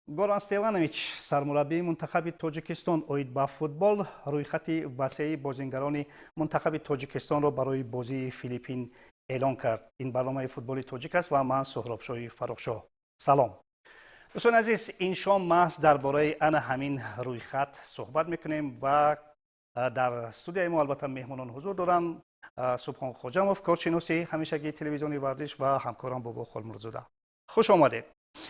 Горан Стеванович, сармураббии мунтахаби Тоҷикистон оид ба футбол, рӯйхати васеъи бозингарони мунтахаби Тоҷикистонро барои бозии Филиппин эълон кард. Ин барномаи футболи тоҷик аст ва ман Суҳробшоҳи Фаррухшоҳ. Салом. дӯстони азиз, ин шом маҳз дар бораи ана ҳамин рӯйхат суҳбат мекунем ва дар студияи мо албатта меҳмонон ҳузур доранд. Субҳон Хоҷамов, коршиноси ҳамешагии телевизиони варзиш ва ҳамкорам Бобо Холмурзода. хуш омадед.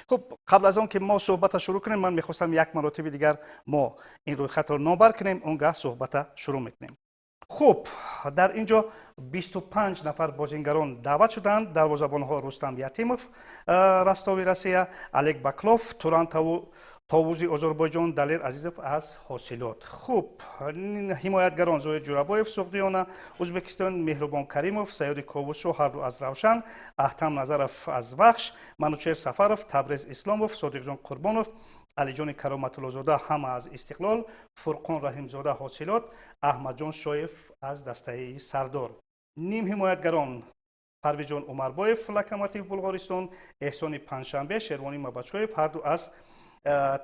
خب قبل از آن که ما صحبت شروع کنیم من میخواستم یک مرتبه دیگر ما این رویخط رو نوبر کنیم اونگاه صحبت شروع میکنیم. خب در اینجا 25 نفر بازیگران دعوت شدند. دروازه‌بان‌ها رستم یتیمов رستاوی روسیه، الک باکلوف توران طاووسی آذربایجان، دلیر عزیزов از حاصلات. خب حمایتگران زوید جورابویف سوقدیانه ازبکستان، مهربان کریمов، سیاد کاووسشو هر دو از روشن، احتم نظرов از وخش، منوچهر سفرов، تبریز اسلامov، صادقجان قربانov، علیجان کرامت‌الله‌زاده هم از استقلال، فرقان رحیمزاده حاصلات، احمدجان شایف از دسته سردار. نیم حمایتگران پرویزجان عمربایف لوکوموتیو بلغارستان، احسان پنجشنبه، شروانی مبچویف هر دو از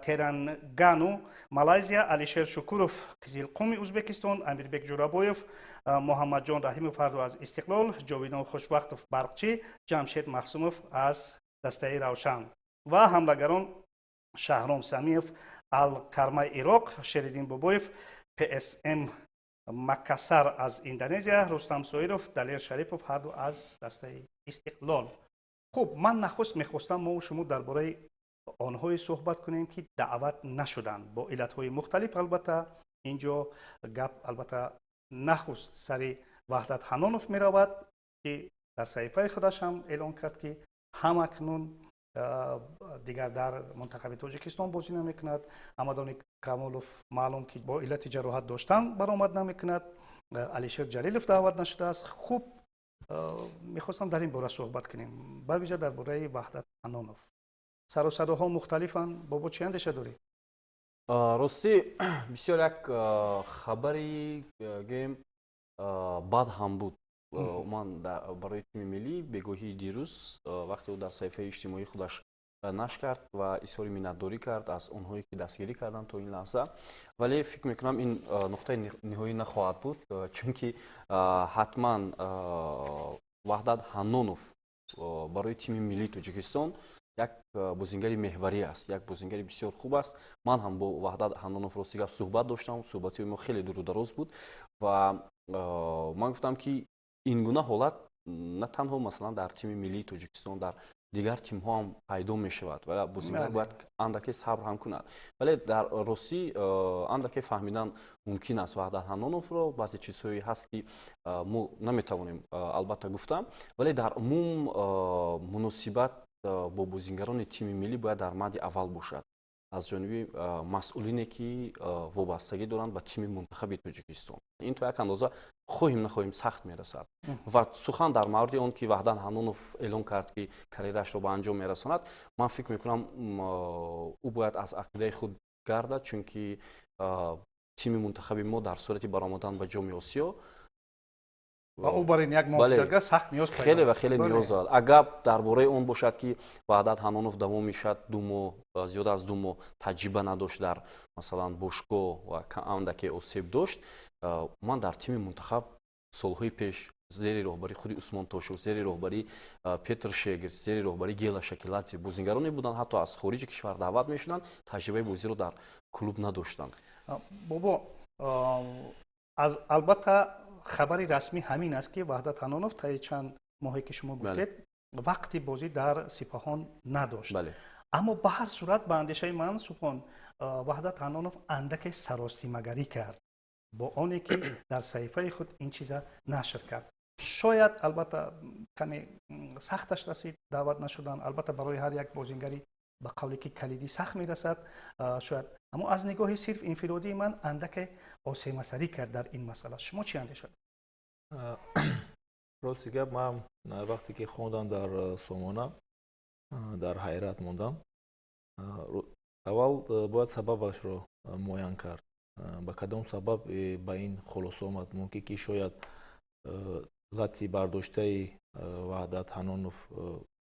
ترنگانو مالایزیا، علیشیر شکورov قزلقم ازبکستان، امیربک جورابویف، محمدجان رحیمov هر دو از استقلال، جاویدان خوشوقتov برقچی، جمشید محسومov از دسته روشن و حملهگران شهرام سمیov الکرمای عراق، شریدین بابویف پی اس ام مکاسر از اندونزیا، رستم سویرov، دلیر شریفov هر دو از دسته استقلال. خب من نخست میخواستم ما و شما درباره آنهایی صحبت کنیم که دعوت نشدند با علتهای مختلف. البته اینجا گپ البته نخست سر وحدت حنانوف می رود که در صحیفه خودش هم اعلان کرد که همکنون دیگر در منتخب تاجیکستان بازی نمی کند. حمدان کمالوف معلوم که با علت جراحت داشتن برآمد نمی کند. علیشیر جلیلوف دعوت نشده است. خوب میخواستم در این باره صحبت کنیم، به ویژه درباره وحدت حنانوف. سر و صداها مختلفن. بابا چی اندیشه داری؟ راستی بسیار یک خبری گیم بد هم بود. من برای تیم ملی بگویی دیروز وقتی او در صفحه اجتماعی خودش نشر کرد و اظهار منتداری کرد از اونهایی که دستگیری کردن تا این لحظه، ولی فکر میکنم این نقطه نهایی نخواهد بود، چون که حتما وحدت حنانوف برای تیم ملی تاجیکستان یک بازیگری محوری است، یک بازیگری بسیار خوب است. من هم با وحدت حنانوف راستی گپ صحبت داشتم، صحبت ما خیلی دور و دراز بود و من گفتم که این گونه حالت نه تنها مثلا در تیم ملی تاجیکستان در دیگر تیم ها هم پیدا می شود و بازیگر باید اندکی صبر هم کند، ولی در راستی اندکی فهمیدن ممکن است وحدت حنانوف رو. بعضی چیزهایی هست که ما نمیتوانیم البته گفتم، ولی در عموم مناسبت با بازیگران تیم ملی باید در مد اول باشد از جانب مسئولینی که وابستگی دارند به تیم منتخب تاجیکستان. این تو یک اندازه خواهیم نخواهیم سخت میرسد و سخن در مورد اون که وحدت حنانوف اعلان کرد که کاریرش را به انجام میرساند، من فکر میکنم او باید از عقیده خود گردد، چون که تیم منتخب ما در صورت برآمدن به جام آسیا و او برای یک موافقه سخت نیاز پیدا خیلی و خیلی نیاز دارد. اگر درباره اون باشد که وحدت حنانوف دوام میشد 2 ماه، زیاد از 2 ماه تجربه نداشت در مثلا باشگاه و اندکی آسیب داشت، من در تیم منتخب سالهای پیش زیر راهبری خود عثمان تاشو، زیر راهبری پتر شگرد، زیر راهبری گیلا شکلاتزی بازیگرانی بودند حتی از خارج کشور دعوت میشدند، تجربه بازی رو در کلوب نداشتند. بابا از البته خبری رسمی همین است که وحدت حنانوف تا چند ماهی که شما گفتید وقتی بازی در سپاهان نداشت. اما به هر صورت به اندیشه من سبحان وحدت حنانوف اندک سراستیمگری کرد با آنی که در صحیفه خود این چیزا نشر کرد. شاید البته کمی سختش رسید دعوت نشدن، البته برای هر یک بازیگری به قولی که کلیدی سخت میرسد شاید، اما از نگاه صرف انفرادی من اندک آسیمسری کرد در این مسئله. شما چی اندیشه دارید؟ راستی گپ من وقتی که خوندم در سامانه در حیرت موندم. اول باید سببش رو معین کرد، به کدام سبب به این خلاصه آمد. ممکن که شاید علت برداشته وحدت حنانوف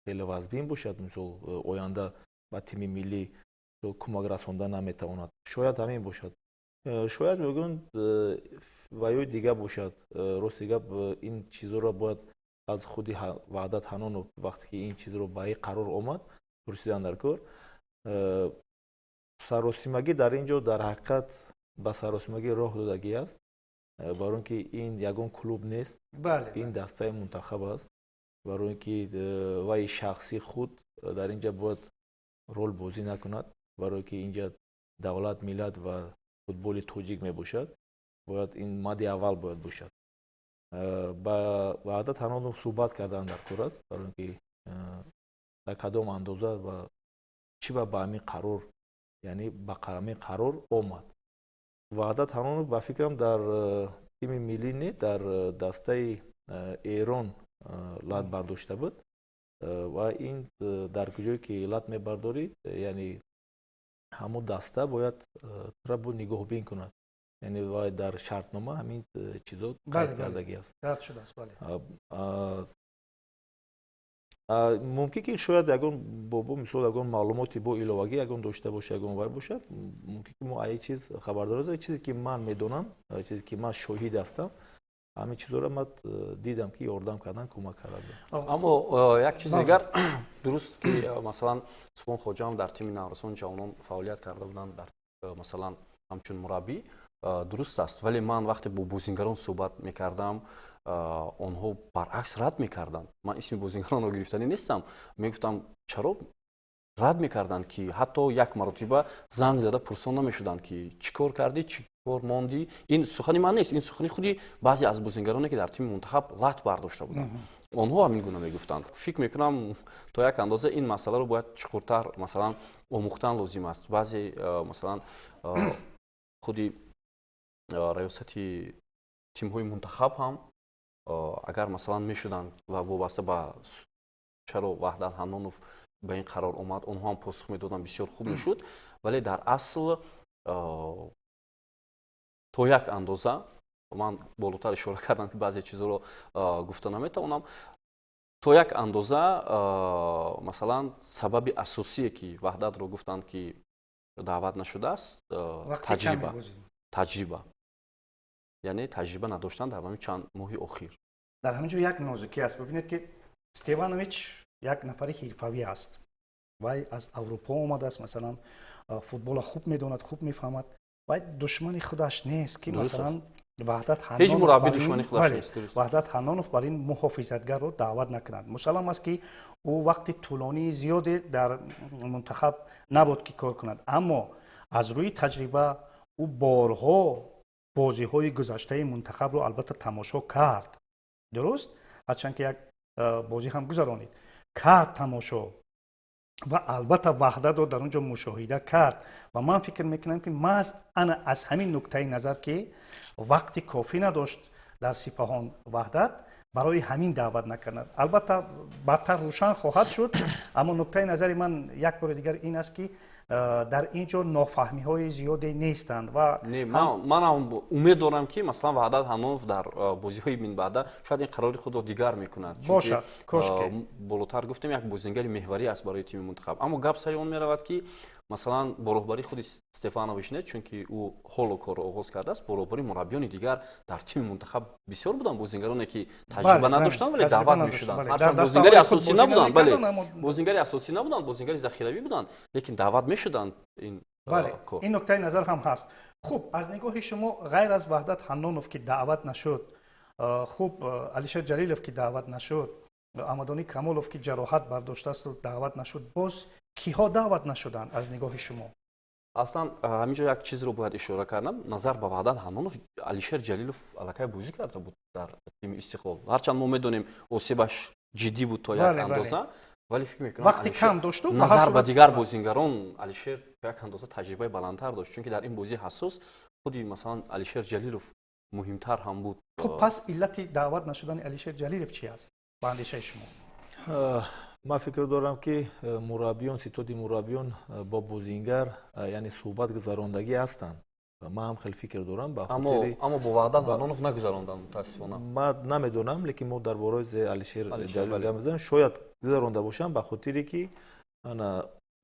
خیلی وزبین باشد، مثل آینده با تیم ملی то кӯмак расонда наметавонад. Шояд ҳамин бошад. Шояд мегӯянд ваёи дигар бошад. Рости гап ин чизҳоро бояд аз худи Ваҳдат Ҳанонов вақте ки ин чизро ба ин қарор омад пурсидан дар кор, саросимагӣ дар ин ҷо дар ҳақиқат ба саросимагӣ роҳ додагӣ аст, барои он ки ин ягон клуб нест, ин дастаи мунтахаб аст, барои он ки ваи шахси худ дар ин ҷо бояд рол бозӣ накунад, барои ки ин ҷо давлат, миллат ва футболи тоҷик мебошад, бояд ин мадди аввал бояд бошад. ба Ваҳдат Ҳанонов суҳбат кардан дар кор аст, барои он ки дар кадом андоза ва чӣ ба ҳамин қарор, яъне ба ҳамин қарор омад. Ваҳдат Ҳанонов ба фикрам дар тими миллӣ не, дар дастаи Эрон лат бардошта буд ва ин дар куҷое ки лат мебардорӣ, яъне ҳамон даста бояд буд нигоҳбин кунад, яъне вай дар шартнома ҳамин чизо қайд кардагӣ аст. Мумкин ки шояд ягон бо мисол ягон маълумоти бо иловагӣ ягон дошта боша, ягон вай бошад. Мумкин ки мо ай чиз хабардор аст. Чизе ки ман медонам, чизе ки ман шоҳид ҳастам, ҳамин чизҳоро ман дидам ки ёрдам кардан, кӯмак кардан. аммо як чизи дигар дуруст ки масалан Субҳон Хоҷаам дар тими Наврасон ҷавонон фаъолият карда буданд, дар масалан ҳамчун мураббӣ, дуруст аст, вале ман вақте бо бозингарон суҳбат мекардам, онҳо баръакс рад мекарданд. Ман исми бозингаронро гирифтанӣ нестам, мегуфтам чаро рад мекарданд ки ҳатто як маротиба занг зада пурсонда мешуданд ки чӣ кор кардӣ, чӣ кор мондӣ. Ин сухани ман нест, ин сухани худи баъзе аз бозингароне ки дар тими мунтахаб лат бардошта буданд. Онҳо ҳамин гуна мегуфтанд. Фикр мекунам то як андоза ин масъаларо бояд чуқуртар масалан омӯхтан лозим аст. Баъзе масалан худи раёсати тимҳои мунтахаб ҳам агар масалан мешуданд ва вобаста ба чаро Ваҳдат Ҳанонов ба ин қарор омад, онҳо ҳам посух медоданд, бисёр хуб мешуд, вале дар асл то як андоза, ман болотар ишора кардам ки баъзе чизҳоро гуфта наметавонам, то як андоза масалан сабаби асосие ки Ваҳдатро гуфтанд ки даъват нашудааст, таҷриба, яъне таҷриба надоштан дар ҳамин чанд моҳи охир. дар ҳамин ҷо як нозукӣ аст. бибинед ки Стеванович як нафари ҳирфавӣ аст. вай аз Аврупо омадааст, масалан футбола хуб медонад, хуб мефаҳмад. вай душмани худаш нест ки масалан Ваҳдат Ҳанонов бар ин муҳофизатгарро даъват накунад. мусаллам аст ки ӯ вақти тӯлонии зиёде дар мунтахаб набуд ки кор кунад, аммо аз рӯи таҷриба ӯ борҳо бозиҳои гузаштаи мунтахабро албатта тамошо кард. дуруст? ҳарчанд ки як бозӣ ҳам гузаронид, кард тамошо ва албатта Ваҳдатро дар он ҷо мушоҳида кард. ва ман фикр мекунам ки маҳз ана аз ҳамин нуктаи назар ки вақти кофӣ надошт дар сипаҳон Ваҳдат, барои ҳамин даъват накард. албатта баъдтар рӯшан хоҳад шуд, аммо нуктаи назари ман як бори дигар ин аст ки дар ин ҷо нофаҳмиҳои зиёде нестанд. ва ман умед дорам ки масалан Ваҳдат Ҳанонов дар бозиҳои минбаъда шояд ин қарори худро дигар мекунад. бошад, кошки болотар гуфтем як бозингари меҳварӣ аст барои тими мунтахаб, аммо гап сари он меравад ки масалан бо роҳбарии худи Стефанович не, чунки ӯ ҳоло корро оғоз кардааст, бо роҳбари мураббиёни дигар дар тими мунтахаб бисёр буданд бозингароне ки таҷриба надоштанд, вале даъват мешуданд. ҳарчанд бозингари асосӣ набуданд, бале бозингари асосӣ набуданд, бозингари захиравӣ буданд, лекин даъват мешуданд. ин нуктаи назар ҳам ҳаст. хуб, аз нигоҳи шумо ғайр аз Ваҳдат Ҳанонов ки даъват нашуд, хуб Алишер Ҷалилов ки даъват нашуд, Амадони Камолов ки ҷароҳат бардоштасту даъват нашуд, боз киҳо даъват нашуданд аз нигоҳи шумо? аслан ҳамин ҷо як чизро бояд ишора кардам. Назар ба Ваҳдат Ҳанонов Алишер Ҷалилов аллакай бозӣ карда буд дар тими Истиқлол. ҳарчанд мо медонем осебаш ҷиддӣ буд то як андоза, вале фикр мекунам вақти кам дошту назар ба дигар бозингарон Алишер як андоза таҷрибаи баландтар дошт, чунки дар ин бозӣ ҳассос худи масалан Алишер Ҷалилов муҳимтар ҳам буд. хуб, пас иллати даъват нашудани Алишер Ҷалилов чи аст ба андешаи шумо? ман фикр дорам ки мураббиён, ситоди мураббиён бо бозингар яъне суҳбат гузарондагӣ ҳастанд. ман ҳам хеле фикр дорам ба хотири аммо бо Ваҳдат Ҳанонов нагузаронданд мутаассифона. ман намедонам, лекин мо дар бораи Алишер Ҷалилов гап мезанем, шояд гузаронда бошанд ба хотире ки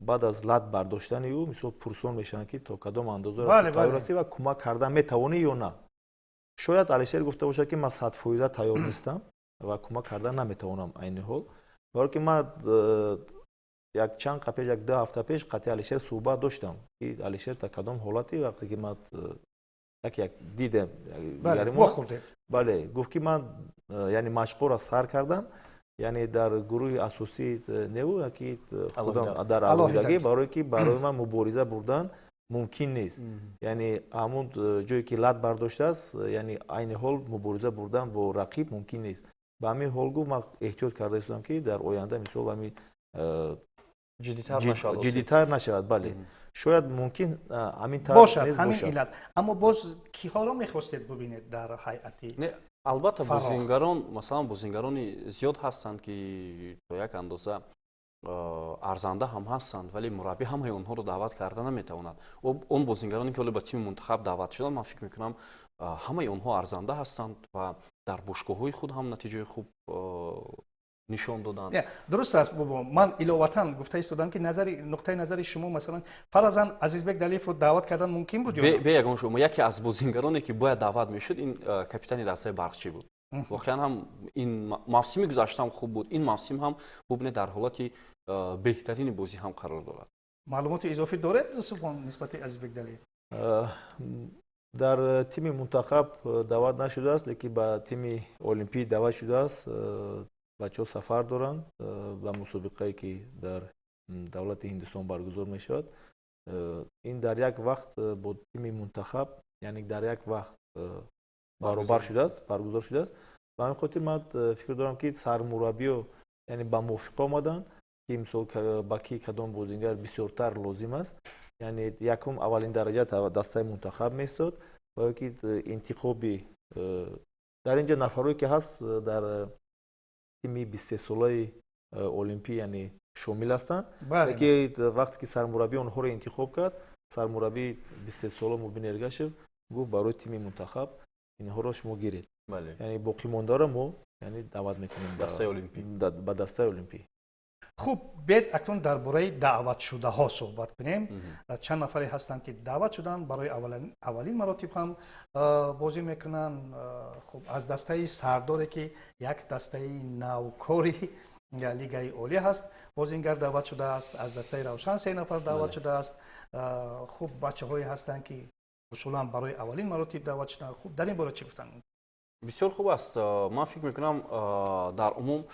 баъд аз лад бардоштани ӯ мисол пурсон мешаванд ки то кадом андоза Бале, тайёр бале. ҳастӣ ва кӯмак кардан метавонӣ ё на. Шояд Алишер гуфта бошад ки ман 100% тайёр нестам ва кӯмак кардан наметавонам айни ҳол. Баро ки ман як чанд пеш, як 2 ҳафта пеш қатъи Алишер суҳбат доштам ки Алишер та кадом ҳолати вақте ки ман як дидем бале гуфт ки ман яъне машқҳоро сар кардам, яъне дар гурӯҳи асосии неву ки худам дар алоҳидагӣ барое ки барои ман мубориза бурдан мумкин нест. Яъне ҳамун ҷое ки лад бардоштааст, яъне айни ҳол мубориза бурдан бо рақиб мумкин нест. Ба ҳамин ҳол гуфт ман эҳтиёт карда истодам ки дар оянда мисол ҳамин ҷиддитар нашавад. Бале шояд мумкин ҳамин тавр бошад, ҳамин иллат. Аммо боз киҳоро мехостед бубинед дар ҳайати? албатта бозингарон, масалан бозингарони зиёд ҳастанд ки то як андоза арзанда ҳам ҳастанд, вале мураббӣ ҳамаи онҳоро даъват карда наметавонад. Он бозингароне ки ҳоло ба тими мунтахаб даъват шуданд, ман фикр мекунам ҳамаи онҳо арзанда ҳастанд ва дар бошгоҳҳои худ ҳам натиҷаи хуб нишон доданд. Дуруст аст бобо. Ман иловатан гуфта истодам ки нуқтаи назари шумо масалан фаразан Азизбек Далиевро даъват кардан мумкин буд ё на? Бе ягон шумо яке аз бозингароне ки бояд даъват мешуд ин капитани дастаи Барқчӣ буд. Воқеан ҳам ин мавсими гузаштаам хуб буд. Ин мавсим ҳам бубинед дар ҳолати беҳтарини бозӣ ҳам қарор дорад. Маълумоти изофӣ доред Субҳон нисбати Азизбек Далиев? дар тими мунтахаб даъват нашудааст, лекин ба тими олимпӣ даъват шудааст. бачаҳо сафар доранд ба мусобиқае ки дар давлати Ҳиндустон баргузор мешавад. ин дар як вақт бо тими мунтахаб, яъне дар як вақт баробар шудааст, баргузор шудааст. ба ҳамин хотир ман фикр дорам ки сармураббиё яъне ба мувофиқа омаданд ки мисол ба ки кадом бозингар бисёртар лозим аст, яъне якум аввалин дараҷа дастаи мунтахаб меистод ва ёки интихоби дар ин ҷо нафарое ки ҳаст дар тими 23 солаи олимпӣ яъне шомил ҳастанд. ки вақте ки сармураббӣ онҳоро интихоб кард, сармураббии 23 сола Мубин Эргашев гуфт барои тими мунтахаб инҳоро шумо гиред. яъне боқимондаро мо яъне даъват мекунем ба дастаи олимпӣ. хуб, бед акнун дар бораи даъватшудаҳо суҳбат кунем. Чанд нафаре ҳастанд ки даъват шуданд, барои аввалин маротиб ҳам бозӣ мекунанд. хуб, аз дастаи сардоре ки як дастаи навкори лигаи олӣ ҳаст, бозингар даъват шудааст. аз дастаи Равшан 3 нафар даъват шудааст. хуб, бачаҳое ҳастанд ки усулан барои аввалин маротиб даъват шуданд. хуб, дар ин бора чӣ гуфтанд? бисёр хуб аст. ман фикр мекунам дар умум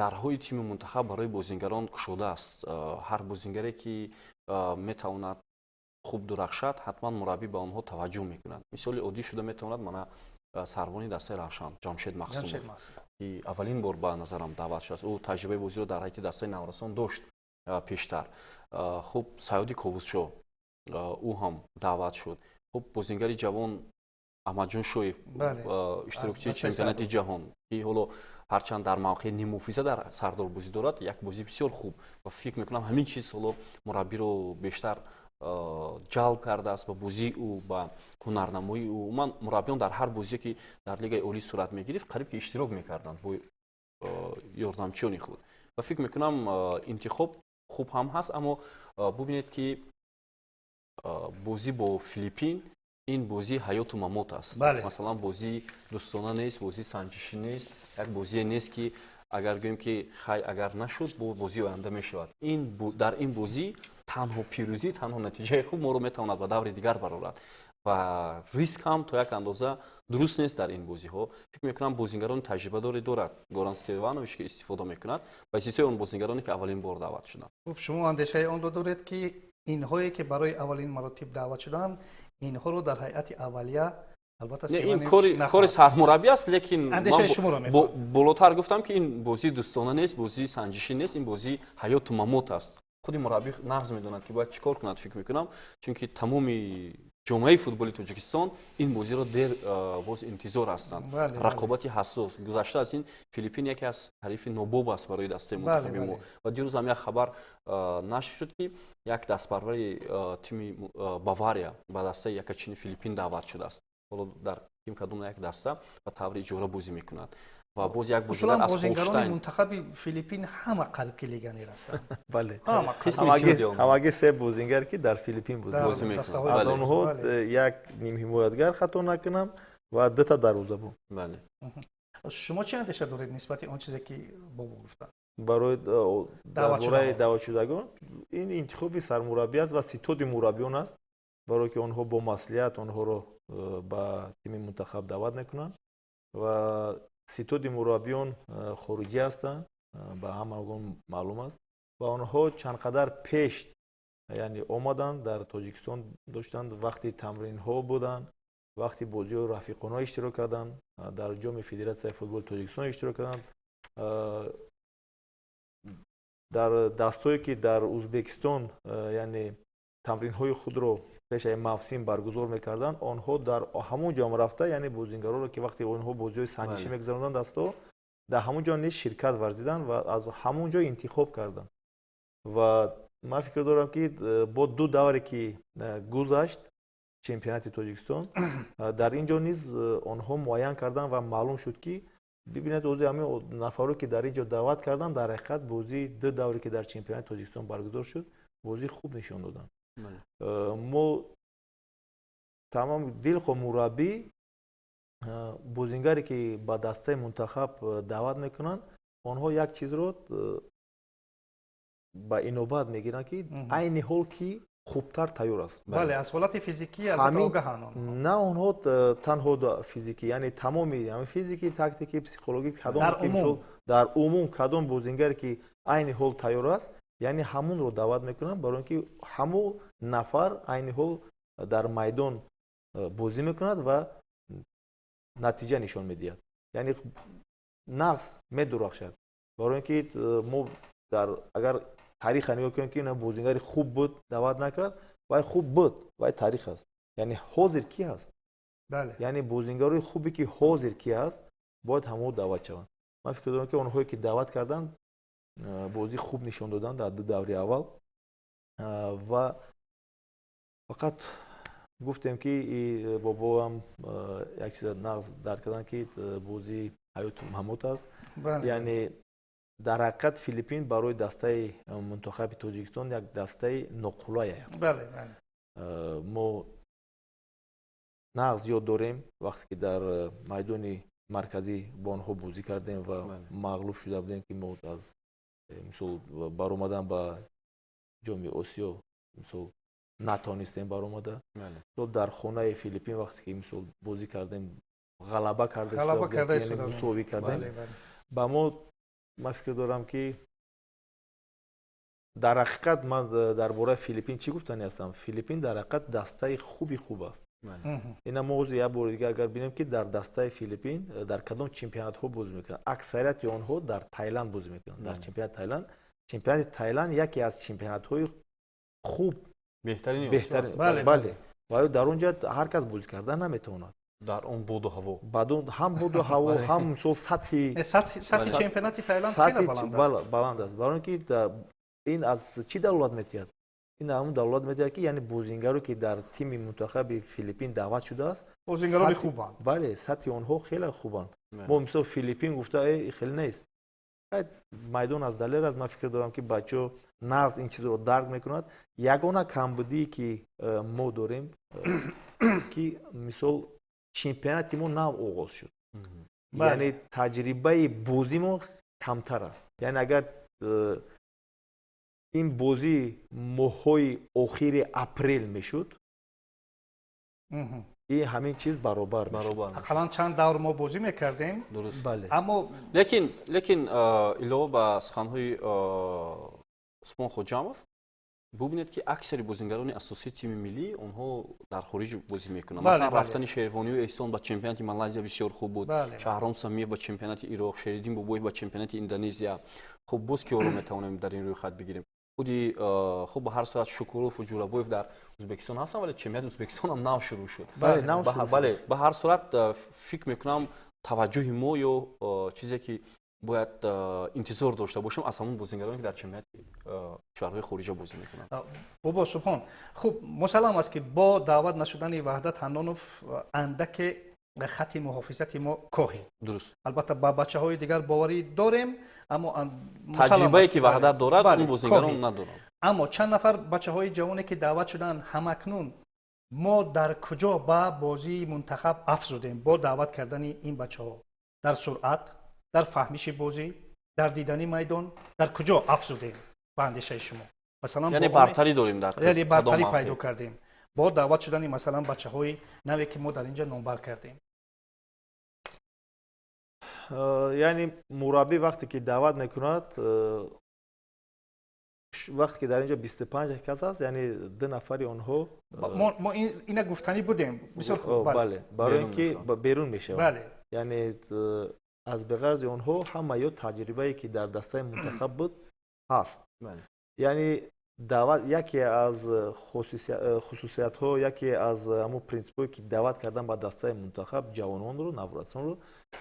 дарҳои тими мунтахаб барои бозингарон кушода аст. ҳар бозингаре ки метавонад хуб дурахшад, ҳатман мураббӣ ба онҳо таваҷҷӯҳ мекунад. мисоли оддӣ шуда метавонад мана сарвони дастаи Равшан Ҷамшед Мақсумов ки аввалин бор ба назарам даъват шудааст. ӯ таҷрибаи бозиро дар ҳайати дастаи Наврасон дошт пештар. хуб, Саёди Ковусшо ӯ ҳам даъват шуд. хуб, бозингари ҷавон Аҳмадҷон Шоев, иштирокчии чемпионати ҷаҳон, ки ҳоло ҳарчанд дар мавқеи нимуфиза дар сардор бозӣ дорад, як бозӣ бисёр хуб ва фикр мекунам ҳамин чиз ҳоло мураббиро бештар ҷалб кардааст ба бозии ӯ, ба ҳунарнамоии ӯ. умуман мураббиён дар ҳар бозие ки дар лигаи олӣ сурат мегирифт, қариб ки иштирок мекарданд бо ёрдамчиёни худ. ва фикр мекунам интихоб хуб ҳам ҳаст, аммо бубинед ки бозӣ бо Филиппин ин бозии ҳаёту мамот аст. масалан бозии дӯстона нест, бозии санҷишӣ нест, як бозие нест ки агар гӯем ки хай агар нашуд бо бозии оянда мешавад. дар ин бозӣ танҳо пирӯзӣ, танҳо натиҷаи хуб моро метавонад ба даври дигар барорад ва риск ҳам то як андоза дуруст нест дар ин бозиҳо. фикр мекунам бозингарони таҷрибадоре дорад Горан Степанович ки истифода мекунад ба ҳисоби он бозингароне ки аввалин бор даъват шуданд. хуб, шумо андешаи онро доред ки инҳое ки барои аввалин маротиб даъват шуданд, инҳоро дар ҳайати аввалия албатта ин кори сармураббӣ аст, лекин болотар гуфтам ки ин бозии дӯстона нест, бозии санҷишӣ нест, ин бозии ҳаёту мамот аст. худи мураббӣ нағз медонад ки бояд чӣ кор кунад. фикр мекунам чунки тамоми ҷомеаи футболи Тоҷикистон ин бозиро дер боз интизор ҳастанд. рақобати ҳассос гузашта аз ин Филиппин яке аз ҳарифи нобоб аст барои дастаи мунтахаби мо. ва дирӯз ҳам як хабар нашр шуд ки як дастпарвари тими Бавария ба дастаи якачини Филиппин даъват шудааст. ҳоло дар кадом як даста ба таври иҷора бозӣ мекунад ва боз як اصولا бозингар аз بازیگران Холштайн. منتخب فیلیپین همه قلب لگنیر هستند. бале همه Қисми قلب. зиёди онҳо. ҳамаги се бозингар ки дар филиппин در بازی می‌کنند. دسته‌های аз بله. онҳо بله. як нимҳимоятгар хато накунам ва дута дарвозабон. бале شما چه اندیشه دارید نسبت آن چیزی که بابا گفتن؟ барои даъватшудаҳо. даъватшудагон ин интихоби сармураббӣ аст ва ситоди мураббиён аст, барое ки онҳо бо маслиҳат онҳоро ба тими мунтахаб даъват мекунанд ва ситоди мураббиён хориҷӣ ҳастанд, ба ҳамагон маълум аст ва онҳо чандқадар пеш яъне омаданд, дар тоҷикистон доштанд, вақти тамринҳо буданд, вақти бозиҳои рафиқона иштирок карданд, дар ҷоми федератсияи футболи тоҷикистон иштирок карданд, дар дастҳое ки дар ӯзбекистон яъне тамринҳои худро пешаи мавсим баргузор мекарданд, онҳо дар ҳамон ҷо рафта, яъне бозигароро ки вақте онҳо бозиҳои сангишӣ мегузаронданд дастҳо, дар ҳамон ҷо низ ширкат варзиданд ва аз ҳамон ҷо интихоб карданд. ва ман фикр дорам ки бо ду давре ки гузашт чемпионати тоҷикистон, дар ин ҷо низ онҳо муайян карданд ва маълум шуд ки бибинед ози ҳамин нафаро ки дар ин ҷо даъват карданд, дар ҳақиқат бозии ду давре ки дар чемпионати тоҷикистон баргузор шуд, бозии хуб нишон доданд. мо тамом дилхоҳ мураббӣ бозингаре ки ба дастаи мунтахаб даъват мекунанд, онҳо як чизро ба инобат мегиранд ки айни ҳол ки хубтар тайёр аст. бале аз ҳолати физикӣ албатта огаҳанд онҳо. на онҳо танҳо физикӣ, яъне тамоми физикӣ, тактикӣ, психологӣ, кадом дар умум кадом бозингаре ки айни ҳол тайёр аст, яъне ҳамонро даъват мекунанд, барои ки ҳамон нафар айни ҳол дар майдон бозӣ мекунад ва натиҷа нишон медиҳад. яъне нағз медурахшад, барои ки мо агар тариха нигоҳ кунем ки бозингари хуб буд, даъват накард, вай хуб буд, вай тарих аст. яъне ҳозир ки аст? бале. яъне бозингарои хубе ки ҳозир ки аст, бояд ҳамаҳо даъват шаванд. ман фикр дорам ки онҳое ки даъват карданд, бозӣ хуб нишон доданд дар ду даври аввал ва фақат гуфтем ки бобоам як чиза нағз дарк карданд ки бозии ҳаёту мамот аст. яъне дар ҳақиқат Филиппин барои дастаи мунтахаби Тоҷикистон як дастаи ноқулай аст. мо нағз ёд дорем вақте ки дар майдони марказӣ бо онҳо бозӣ кардем ва мағлуб шуда будем ки мо аз мисол баромадан ба ҷоми Осиё мисол натонистем баромада. дар хонаи Филиппин вақте ки мисол бозӣ кардем, ғалаба кардем, мусовӣ кардем, ба мо ман фикр дорам ки дар ҳақиқат ман дар бораи Филиппин чӣ гуфтанӣ ҳастам? Филиппин дар ҳақиқат дастаи хуб аст. ина мо ҳозир як бори дигар агар бинем ки дар дастаи Филиппин дар кадом чемпионатҳо бозӣ мекунанд, аксарияти онҳо дар Тайланд бозӣ мекунанд. дар чемпионати Тайланд, чемпионати Тайланд яке аз чемпионатҳои хуб, беҳтарин, бале, ва дар он ҷо ҳар кас бозӣ кардан наметавонад. дар он боду ҳаво, ҳам боду ҳаво, ҳам мисол сатҳи чемпионати Тайланд хеле баланд аст. барои ки ин аз чӣ далолат метиҳад? ин ҳамун далолат метиҳад ки яъне бозингаро ки дар тими мунтахаби Филиппин даъват шудааст, бозингарони хубанд. бале, сатҳи онҳо хеле хубанд. мо мисол Филиппин гуфта хеле нест, майдон аз далер аст. ман фикр дорам ки бачаҳо нағз ин чизро дарк мекунад. ягона камбудие ки мо дорем ки мисол чемпионати мо нав оғоз шуд, яъне таҷрибаи бозӣ мо камтар аст. яъне агар ин бозӣ моҳҳои охири апрел мешуд, ин ҳамин чиз баробар ақаллан чанд давр мо бозӣ мекардем. аммо лекин илова ба суханҳои Усмон Хоҷамов бубинед ки аксари бозингарони асосии тими миллӣ онҳо дар хориҷ бозӣ мекунанд. масалан рафтани Шервонию Эҳсон ба чемпионати Малайзия бисёр хуб буд, Шаҳром Самиев ба чемпионати Ироқ, Шеридин Бобоев ба чемпионати Индонезия. хуб боз киёро метавонем дар ин рӯйхат бигирем? худи хуб ба ҳар сурат Шукуров ва Ҷурабоев дар Ӯзбекистон ҳастанд, вале чемпионати Ӯзбекистон ҳам нав шурӯъ шуд. бале, ба ҳар сурат фикр мекунам таваҷҷӯҳи мо ё чизе ки бояд интизор дошта бошем аз ҳамон бозингароне ки дар чемпионати кишварҳои хориҷа бозӣ мекунанд. бобо Субҳон, хуб мусаллам аст ки бо даъват нашудани Ваҳдат Ҳанонов андаке خط محافظت ما کاهیم. درست. البته با بچه‌های دیگر باوری داریم، اما تجربه‌ای که وحدت دارد اون بازیگران ندارند. اما چند نفر بچه‌های جوانی که دعوت شدن همکنون ما در کجا با بازی منتخب افزودیم با دعوت کردن این بچه‌ها؟ در سرعت، در فهمیش بازی، در دیدن میدان، در کجا افزودیم به اندیشه شما؟ مثلا یعنی برتری داریم در یعنی برتری پیدا کردیم با دعوت شدن مثلا بچه‌های نوی که ما در اینجا نامبر کردیم. یعنی مربی وقتی که دعوت میکند، وقتی که در اینجا 25 کس هست، یعنی 2 نفری اونها ما اینا گفتنی بودیم. بسیار خوب. بله، برای اینکه بیرون میشه. بله. یعنی از بغرض اونها همه یا تجربه‌ای که در دسته منتخب بود هست. بله. یعنی دعوت یکی از خصوصیت ها، یکی از همون پرینسیپی که دعوت کردن با دسته منتخب جوانان رو، نوجوانان رو،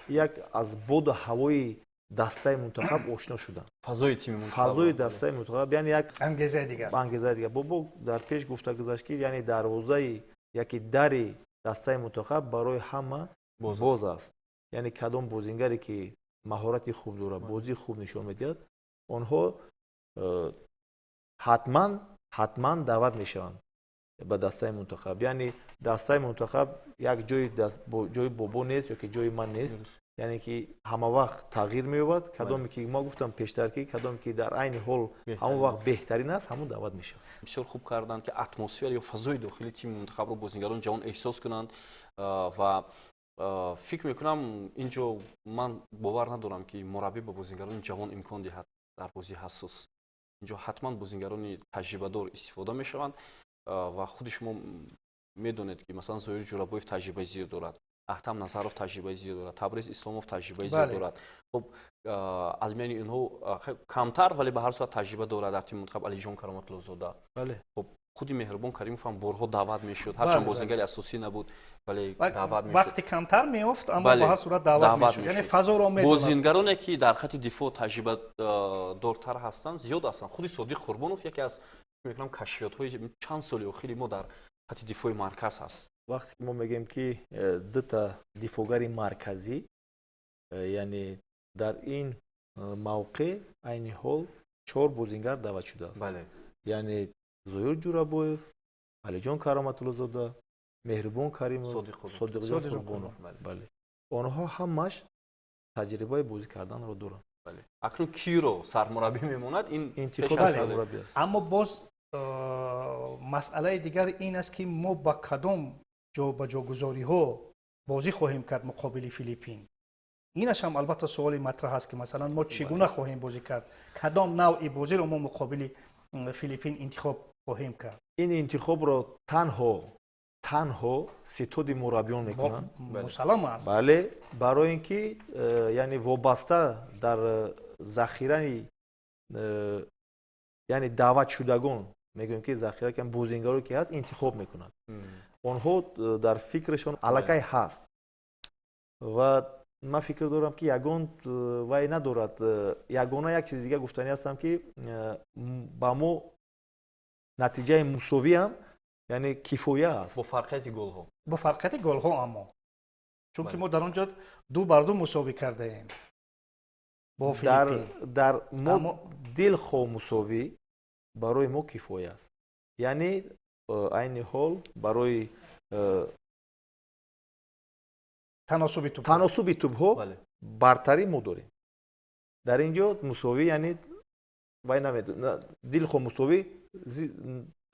یک از بود و هوای دسته منتخب آشنا شدن. فضای تیم منتخب، فضای دسته منتخب، یعنی یک انگیزه دیگر. بابا در پیش گفته گذشت که یعنی دروازه یکی دری دسته منتخب برای همه باز است. یعنی کدام بازیگری که مهارت خوب داره، بازی خوب نشون میدهد، آنها حتما دعوت میشن به دسته منتخب. یعنی دسته منتخب یک جای بابا نیست یا که جای من نیست. یعنی که همه وقت تغییر می‌یابد. کدامی که ما گفتم پیشتر که کدامی که در عین حال همون وقت بهترین است، همون دعوت میشه. بسیار خوب کردند که اتمسفر یا فضای داخلی تیم منتخب رو بازیگران جوان احساس کنند و فکر میکنم اینجا من باور ندارم که مربی به بازیگران جوان امکان دهد در بازی حساس. اینجا حتما بازیگران تجربه دار استفاده میشوند و خود شما میدونید که مثلا زهیر جورابویف تجربه زیاد دارد، احتم نصرف تجربه زیاد دارد، تبریز اسلاموف تجربه زیاد دارد. خب از میان اینها کمتر ولی به هر صورت تجربه دارد در تیم منتخب علی جان کرامت الله زاده. بله. خب خودی مهربان کریموف هم بارها دعوت میشد، هرچند بازیگر اساسی نبود ولی دعوت میشد. وقتی کمتر میافت اما به هر صورت دعوت میشد. یعنی فضا رو میدونن. بازیگرانی که در خط دفاع تجربه دارتر هستند زیاد هستند. خودی صادق قربانوف یکی از میگم کشفیات های چند سالی اخیر ما در خط دفاع مرکز هست. وقتی ما میگیم که 2 تا دفاعگر مرکزی، یعنی در این موقع عین حال 4 بازیگر دعوت شده است. بله. یعنی زهیر جورابویف، علی جان کرامت الله زاده، مهربان کریموف، صادق جان قربانوف. بله. آنها همش تجربه بازی کردن رو دارن. بله. اکنون کی رو سرمربی میموند؟ این انتخاب سرمربی است. اما باز مسئله دیگر این است که ما با کدام جابجاگذاری ها بازی خواهیم کرد مقابل فیلیپین. اینش هم البته سوال مطرح است که مثلا ما چگونه خواهیم بازی کرد، کدام نوع بازی رو ما مقابل فیلیپین انتخاب خواهیم کرد. این انتخاب رو تنها ستاد مربیان میکنن. مسلم است. بله، برای اینکه یعنی وابسته در ذخیره، یعنی دعوت شدگان، میگیم که ذخیره که بازیگرایی که هست انتخاب میکنند. آنها در فکرشون الکی هست و من فکر دارم که یگان وای ندارد. یگانه یک چیز دیگه گفتنی هستم که با ما نتیجه مساوی هم یعنی کفایه است با فرقیت گل ها. با فرقیت گل ها اما چون که ما در اونجا 2-2 مساوی کرده ایم با فیلیپین. در ما دلخواه مساوی برای ما کفایه است. یعنی عین حال برای تناسب توپ ها برتری ما داریم. در اینجا مساوی یعنی وای نمیدونم دلخواه مساوی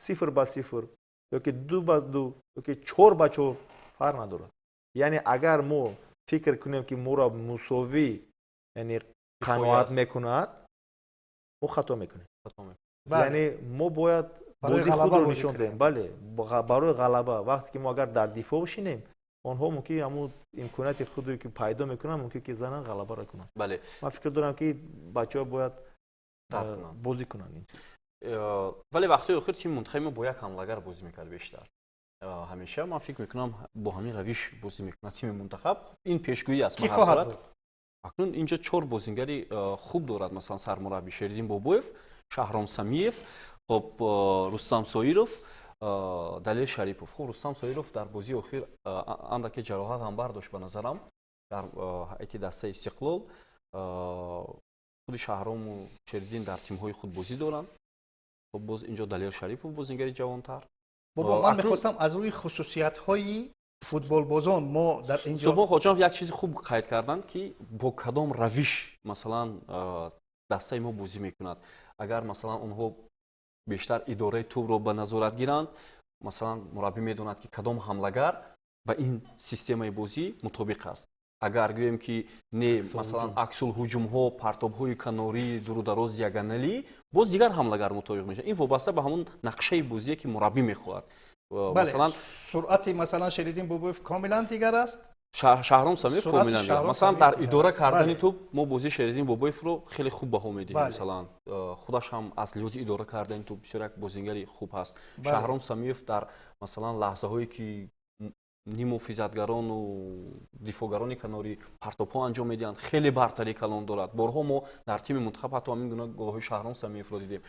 0-0 یا که 2-2 یا که 4-4 فرق نداره. یعنی اگر ما فکر کنیم که ما را مساوی یعنی قناعت میکند، ما خطا میکنیم. یعنی ما باید بازی خود رو نشون دهیم. بله، برای غلبه. وقتی که ما اگر در دفاع باشیم، آنها ممکن همون امکانات خودی که پیدا میکنن ممکن که زنن غلبه را کنن. بله. من فکر دارم که بچه‌ها باید بازی کنن. ولی وقتی آخر تیم منتخب ما با یک حمله‌گر بازی میکرد بیشتر. همیشه من فکر میکنم با همین روش بازی میکنه تیم منتخب. این پیشگویی است. کی خواهد بود؟ اکنون اینجا 4 بازیگری خوب دارد، مثلا سرمربی شریدین بابویف، شهرام سمیف، خب رستم سایروف далил шарипов. хуб рустам соиров дар бозии охир андаке ҷароҳат ҳам бардошт ба назарам дар ҳайати дастаи истиқлол. худи шаҳрому шеридин дар тимҳои худ бозӣ доранд. хуб боз инҷо далил шарипов бозингари ҷавонтар. бобо ман мехостам аз рӯи хусусиятҳои футболбозон мо дар инҷо субҳон хоҷонов як чизи хуб қайд карданд ки бо кадом равиш масалан дастаи мо бозӣ мекунад. агар масалан онҳо бештар идораи тӯбро ба назорат гиранд, масалан мураббӣ медонад ки кадом ҳамлагар ба ин системаи бозӣ мутобиқ аст. агар гӯем ки не масалан аксулҳуҷумҳо, партобҳои канорӣ, дурудароз диагоналӣ, боз дигар ҳамлагар мутобиқ мешавад. ин вобаста ба ҳамон нақшаи бозие ки мураббӣ мехоҳад. масалан суръати масалан Шеридин Бобоев комилан дигар аст. шаҳром самиев комилан дигар. масалан дар идора кардани Бале. тӯб мо бозии Шеридин Бобоевро хеле хуб баҳо медиҳем. масалан худаш ҳам аз лиҳози идора кардани тӯб бисёр як бозингари хуб ҳаст. шаҳром самиев дар масалан лаҳзаҳое ки нимуҳофизатгарону дифоъгарони канорӣ партобҳо анҷом медиҳанд, хеле бартари калон дорад. борҳо мо дар тими мунтахаб ҳатто ҳамин гуна голҳои шаҳром самиевро дидем.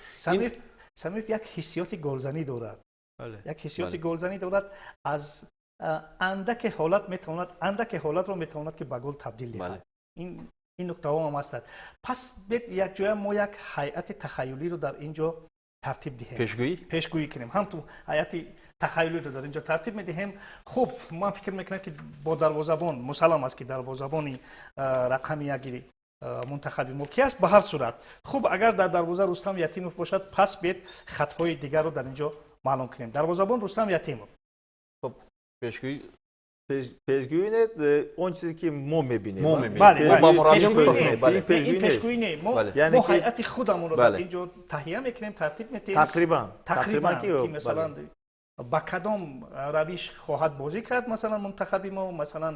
самиев як ҳиссиёти голзанӣ дорад. як ҳиссиёти голзанӣ дорад. аз андаке ҳолатро метавонад ки ба гол табдил диҳад. ин нуктаҳо ҳам ҳастад. пас бед якҷоя мо як ҳайати тахайюлиро дар инҷо тартиб диҳем. пешгӯӣ кунем. ҳам ту ҳайати тахайюлиро дар инҷо тартиб медиҳем. хуб ман фикр мекунам ки бо дарвозабон мусаллам аст ки дарвозабони рақами яки мунтахаби мо ки аст ба ҳар сурат. хуб агар дар дарвоза Рустам Ятимов бошад, пас бед хатҳои дигарро дар инҷо маълум кунем. дарвозабон Рустам Ятимов. пешгӯӣ не он чизе ки мо мебинем. пешгӯӣ не. мо ҳайати худамонро дар инҷо таҳия мекунем, тартиб метиҳем. тақрибан ки масалан ба кадом равиш хоҳад бозӣ кард масалан мунтахаби мо, масалан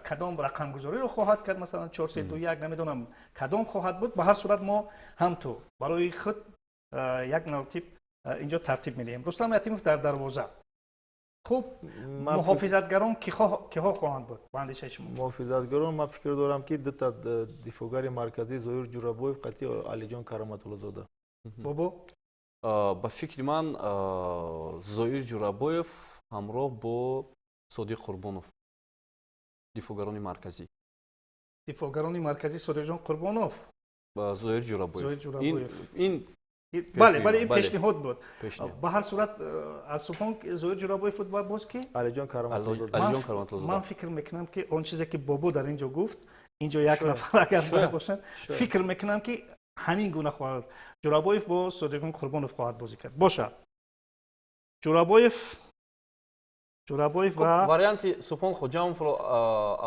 кадом рақамгузориро хоҳад кард, масалан 4-3-2-1 намедонам кадом хоҳад буд. ба ҳар сурат мо ҳамту барои худ як наратиб инҷо тартиб медиҳем. Рустам Ятимов дар дарвоза. хуб муҳофизатгарон киҳо хоҳанд буд ба андешаи шумо? муҳофизатгарон ман фикр дорам ки дута дифоъгари марказӣ Зоир Ҷурабоев қатъи Алиҷон Караматуллозода. бобо ба фикри ман Зоир Ҷурабоев ҳамроҳ бо Содиқ Қурбонов дифоъгарони марказӣ. Содиқҷон Қурбонов, Зоир Ҷурабоев. ин бале ин пешниҳод буд. ба ҳар сурат аз субҳон Зоир Ҷурабоев буд ва боз ки Алиҷон Караматуллозода. ман фикр мекунам ки он чизе ки бобо дар инҷо гуфт, инҷо як нафар агар бошад, фикр мекунам ки ҳамин гуна хоҳад. Ҷурабоев бо Содиқҷон Қурбонов хоҳад бозӣ кард. бошад. Ҷурабоев ва варианти Субҳон Хоҷамовро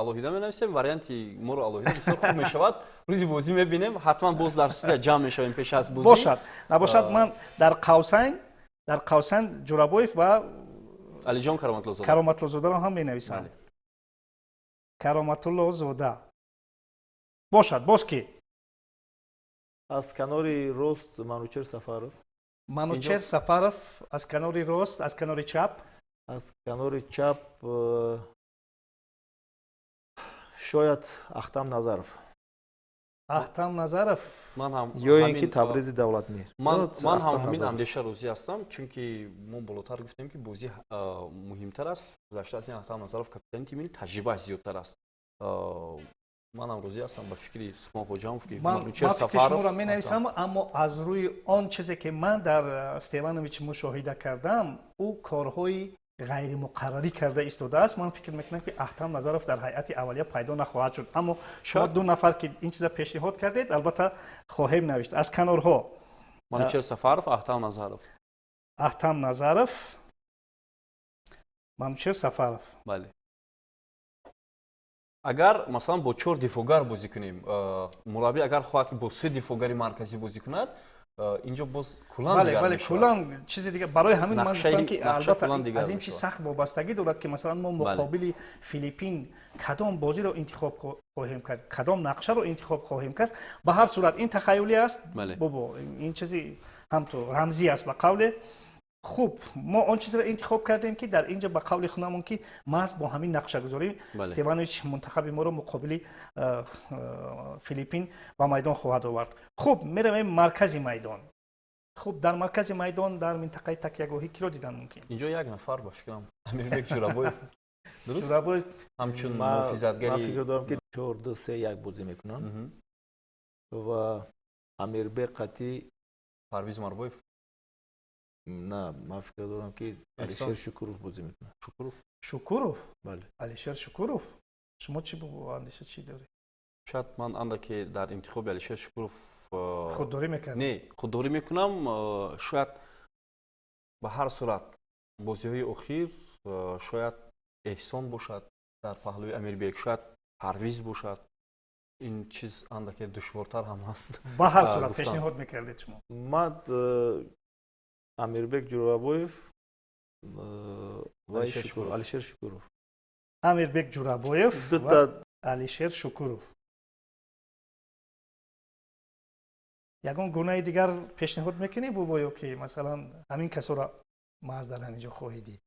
алоҳида менависем, варианти моро алоҳида бисёр хуб мешавад. рӯзи бозӣ мебинем, ҳатман боз дар студия ҷамъ мешавем пеш аз бозӣ. бошад. набошад ман дар қавсайн Ҷурабоев ва Алиҷон Кароматуллозодаро ҳам менависам. Кароматуллозода. бошад. боз ки аз канори рост Манучер Сафаров аз канори рост, аз канори чап шояд Ахтам Назаров ман ҳам ё ин ки Табризи Давлатмир. ман ҳам ҳамин андеша розӣ ҳастам, чунки мо болотар гуфтем ки бозӣ муҳимтар аст. гузашта аз ин Ахтам Назаров капитани тими таҷрибааш зиёдтар аст. ман ҳам розӣ ҳастам ба фикри Субҳон Хоҷамов ки Манучер Сафаров шуморо менависам, аммо аз рӯи он чизе ки ман дар Стеванович мушоҳида кардам, ӯ корҳои ғайримуқаррарӣ карда истодааст. ман фикр мекунам ки Ахтам Назаров дар ҳайати аввалия пайдо нахоҳад шуд. аммо шумо ду нафар ки ин чиза пешниҳод кардед, албатта хоҳем навишт. аз канорҳо Манучер Сафаров, Ахтам Назаров, Манучер Сафаров. бале. агар масалан бо 4 дифоъгар бозӣ кунем, мураббӣ агар хоҳад ки бо 3 дифоъгари марказӣ бозӣ кунад, инҷо боз кулан дигар мешавад. кулан чизи дигар. барои ҳамин ман гуфтам ки албатта аз ин чи сахт вобастагӣ дорад ки масалан мо муқобили Филиппин кадом бозиро интихоб хоҳем кард, кадом нақшаро интихоб хоҳем кард. ба ҳар сурат ин тахайюлӣ аст. бобо ин чизи ҳамто рамзӣ аст ба қавле. хуб мо он чизро интихоб кардем ки дар инҷа ба қавли хунамон ки маҳз бо ҳамин нақшагузорӣ Стеванович мунтахаби моро муқобили Филиппин ба майдон хоҳад овард. хуб меравем маркази майдон. خب در مرکز میدان در منطقه تکیه‌گاهی کی رو دیدن ممکن؟ اینجا یک نفر با فکرم امیربک جورابویف درست جورابویف همچون من محافظتگری فکر دارم که 4-2-3-1 بازی میکنن و امیربک قطعی پرویز ماربویف نه من فکر دارم که علیشیر شکوروف بازی میکنه. شکوروف بله علیشیر شکوروف شما چی اندیشه چی داری؟ شاید من اندکی در انتخاب علیشیر شکوروف خودداری میکنم؟ نه خودداری میکنم. شاید به هر صورت بازی های اخیر شاید احسان باشد در پهلوی امیربک، شاید پرویز باشد. این چیز اندکی دشوارتر هم هست. به هر صورت پیشنهاد میکردید شما؟ من امیربک جورابویف و علیشیر شکوروف. امیربک جورابویف و علیشیر شکوروف. یگان گونه دیگر پیشنهاد میکنی بابایو که مثلا همین کسا را ما در همینجا خواهی دید؟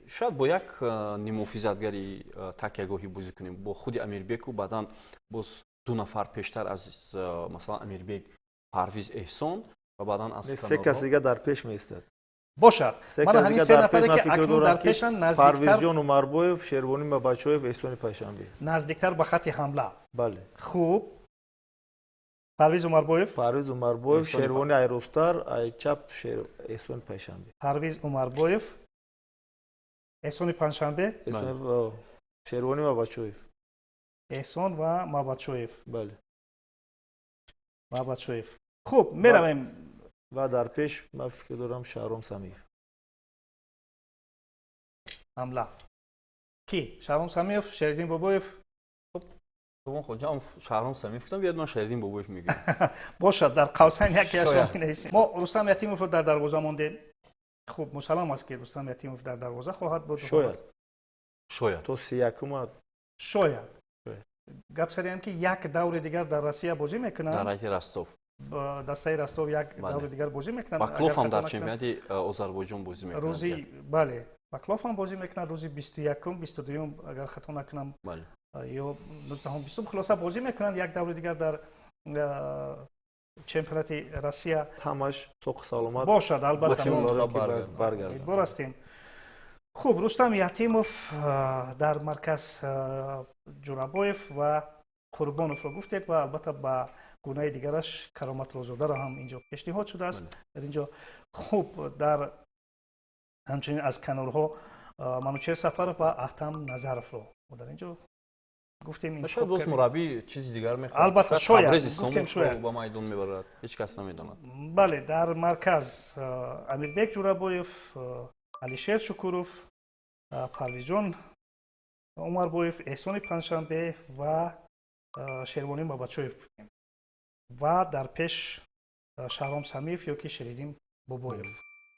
شاید با یک نیمه‌محافظتگری تکیه‌گاهی بازی کنیم با خود امیربک و بعداً باز دو نفر پیشتر از مثلا امیربک پرویز احسان و بعداً از سه کس دیگه در پیش میستد باشد. من همین سه نفری که اکنون در پیشن نزدیکتر پرویز جان عمربویف، شیروانی مباچویف، احسان پایشنبی نزدیکتر به خط حمله. بله خوب پرویز عمربویف، شیروانی ایروستار، ای چپ احسان پایشنبی. پرویز عمربویف، احسان پنجشنبه، شیروانی مباچویف. احسان و مباچویف. بله. مباچویف. خوب میرویم. و در پیش من فکر دارم شهرام سمیف. حمله. کی؟ شهرام سمیف، شریدین بابویف. شما خودم شهرام سمیف گفتم بیاد من شریدین بابویف میگم. باشد در قوسین یکی از ممکن است. ما رستم یتیموف رو در دروازه ماندیم. خوب مسلم است که رستم یتیموف در دروازه خواهد بود. شاید تو 31 شاید گپ سری هم که یک دور دیگر در روسیه بازی میکنن. در ایت رستوف دسته رستوف یک دور دیگر بازی میکنن. باکلوف هم در چمپیونات آذربایجان بازی میکنن. روزی بله باکلوف هم بازی میکنن روزی 21 22 اگر خطا نکنم. بله. یا 19 20 خلاصه بازی میکنن یک دور دیگر در چمپیونات روسیه. همش سوق سلامت باشد البته برگردیم. برستیم. خوب رستم یتیموف در مرکز جورابویف و قربانوف را گفتید و البته با گونه دیگرش کرامت رازاده را هم اینجا پیشنهاد شده است. در اینجا خوب در همچنین از کنارها منوچهر سفرов و احتم نظرов را در اینجا گفتیم. این شاید باز مربی چیزی دیگر میخواد. البته شاید گفتیم شاید با میدان میبرد هیچ کس نمیداند. بله در مرکز امیربک جورابویف، علیشیر شکوروف، پرویز جان عمربویف، احسان پنجشنبه و شیروانی مباچویف و در پیش شهرام سمیف یا که شریدیم بابویف.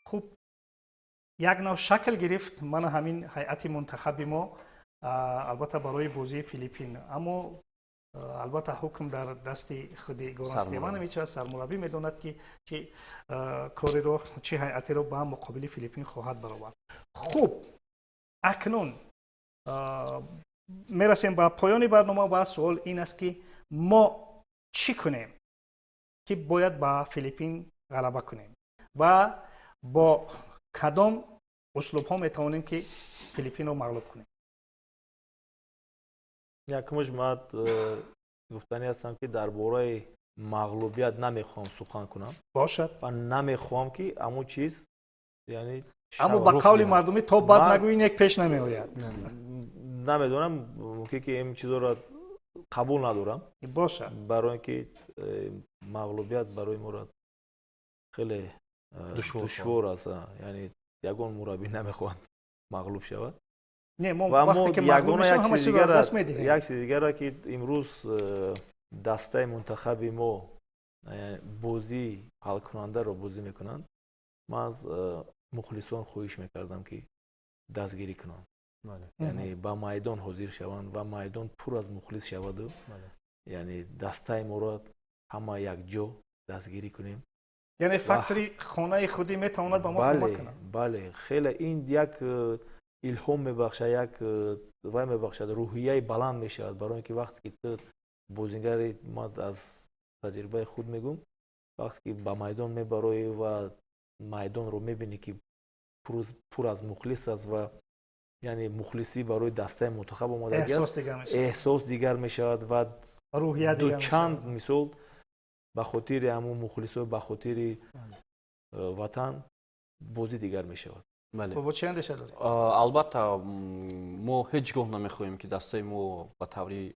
خوب یک نوع شکل گرفت من همین هیئت منتخب ما البته برای بازی فیلیپین. اما البته حکم در دست خود گوران استیوان میشه. سرمربی میداند که چه کاری رو چه هیئتی رو با مقابل فیلیپین خواهد برآورد. خوب اکنون میرسیم به پایان برنامه و سوال این است که ما چی کنیم که باید با فیلیپین غلبه کنیم و با کدام اسلوب ها میتوانیم که فیلیپین رو مغلوب کنیم؟ یکمش من گفتنی هستم که درباره مغلوبیت نمیخوام سخن کنم. باشد. و نمیخوام که همون چیز یعنی اما با قول مردمی تا بعد نگویین یک پیش نمیآید. نمیدونم ممکنه که این چیزا را قبول ندارم. باشد. برای اینکه مغلوبیت برای ما خیلی دشوار است. یعنی یگان مربی نمیخواد مغلوب شود. نه ما وقتی که مغلوب میشیم همه چیز رو از دست میدیم. یک چیز دیگه را که امروز دسته منتخب ما بازی حل کننده رو بازی میکنند، من از مخلصان خواهش میکردم که دستگیری کنند. یعنی با میدان حاضر شوند و میدان پر از مخلص شود و یعنی دسته ما را همه یک جا دستگیری کنیم. یعنی فکتوری خانه خودی میتواند به ما کمک کنه. بله خیلی این یک الهام میبخشه، یک وای میبخشه، روحیه بلند میشود. برای اینکه وقتی که تو بازیگر، ما از تجربه خود میگم، вақте ки ба майдон мебароӣ ва майдонро мебинӣ ки пур аз мухлис аст ва яъне мухлисӣ барои дастаи мунтахаб омодагӣ аст, эҳсос дигар мешавад ва дучанд мисол ба хотири ҳамун мухлисо ба хотири ватан бозӣ дигар мешавад. албатта мо ҳеҷ гоҳ намехоҳем ки дастаи мо ба таври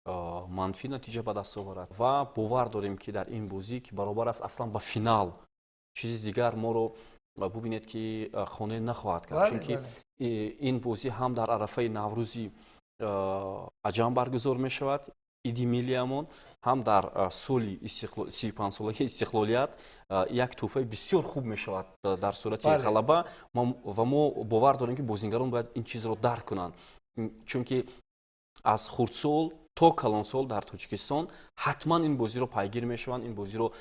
манфӣ натиҷа ба даст оварад ва бовар дорем ки дар ин бозӣ ки баробар аст аслан ба финал чизи дигар моро бубинед ки хона нахоҳад кард, чунки ин бозӣ ҳам дар арафаи наврӯзи аҷам баргузор мешавад иди миллиамон, ҳам дар соли 35-солаги истиқлолият як тӯҳфаи бисёр хуб мешавад дар сурати ғалаба ва мо бовар дорем ки бозингарон бояд ин чизро дарк кунанд, чунки аз хурдсол то калонсол дар Тоҷикистон ҳатман ин бозиро пайгир мешаванд, ин бозиро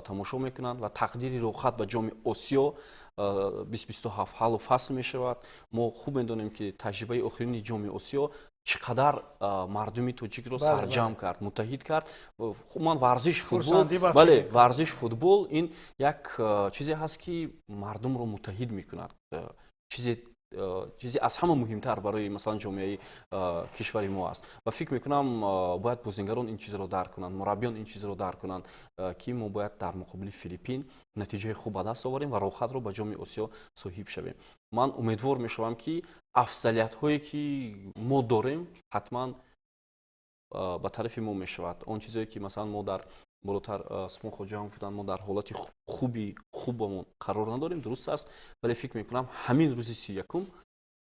тамошо мекунанд ва тақдири рохат ба ҷоми Осиё 2027 ҳаллу фасл мешавад. Мо хуб медонем ки таҷрибаи охирини ҷоми Осиё чӣ қадар мардуми тоҷикро сарҷам кард, муттаҳид кард. Ман варзиш футбол ин як чизе ҳаст ки мардумро муттаҳид мекунад, чизе аз ҳама муҳимтар барои масалан ҷомеаи кишвари мо аст ва фикр мекунам бояд бозингарон ин чизро дарк кунанд, мураббиён ин чизро дарк кунанд ки мо бояд дар муқобили Филиппин натиҷаи хуб ба даст оварем ва рохатро ба ҷоми Осиё соҳиб шавем. Ман умедвор мешавам ки афзалиятҳое ки мо дорем ҳатман ба тарафи мо мешавад. Он чизое ки масалан мо дар болотар Усмон Хоҷаҳон гуфтанд мо дар ҳолати хубамон қарор надорем, дуруст аст, вале фикр мекунам ҳамин рӯзи 31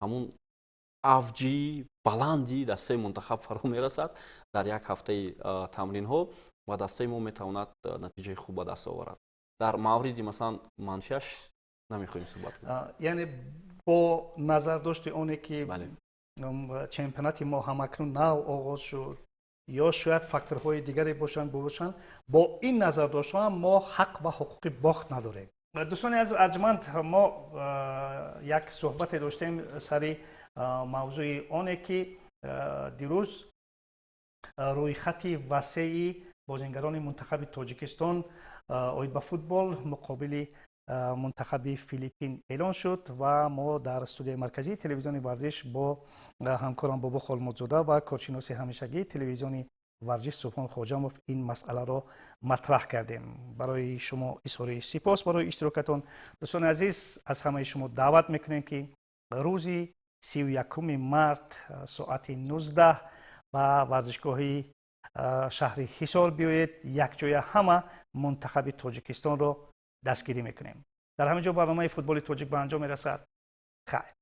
ҳамун авҷи баланди дастаи мунтахаб фаро мерасад дар як ҳафтаи тамринҳо ва дастаи мо метавонад натиҷаи хуб ба даст оварад. Дар мавриди масалан манфиаш намехоҳем суҳбат кунем. Яъне бо назардошти оне ки чемпионати мо ҳамакнун нав оғоз шуд ё шояд факторҳои дигаре бошанд, бо ин назардоштҳо мо ҳақ ва ҳуқуқи бохт надорем. дӯстони арҷманд, мо як суҳбате доштем сари мавзӯи оне ки дирӯз рӯйхати васеи бозингарони мунтахаби Тоҷикистон оид ба футбол муқобили منتخب فیلیپین اعلان شد و ما در استودیوی مرکزی تلویزیون ورزش با همکارم بابا خالمودزاده و کارشناس همیشگی تلویزیون ورزش سبحان خواجموف این مسئله را مطرح کردیم. برای شما اظهار سپاس برای اشتراکتان. دوستان عزیز، از همه شما دعوت میکنیم که روز 31 مارت ساعت 19 به ورزشگاه شهر حصار بیایید. یک جای همه منتخب تاجیکستان را دستگیری میکنیم. در همینجا برنامه فوتبال تاجیک به انجام میرسد. خیر.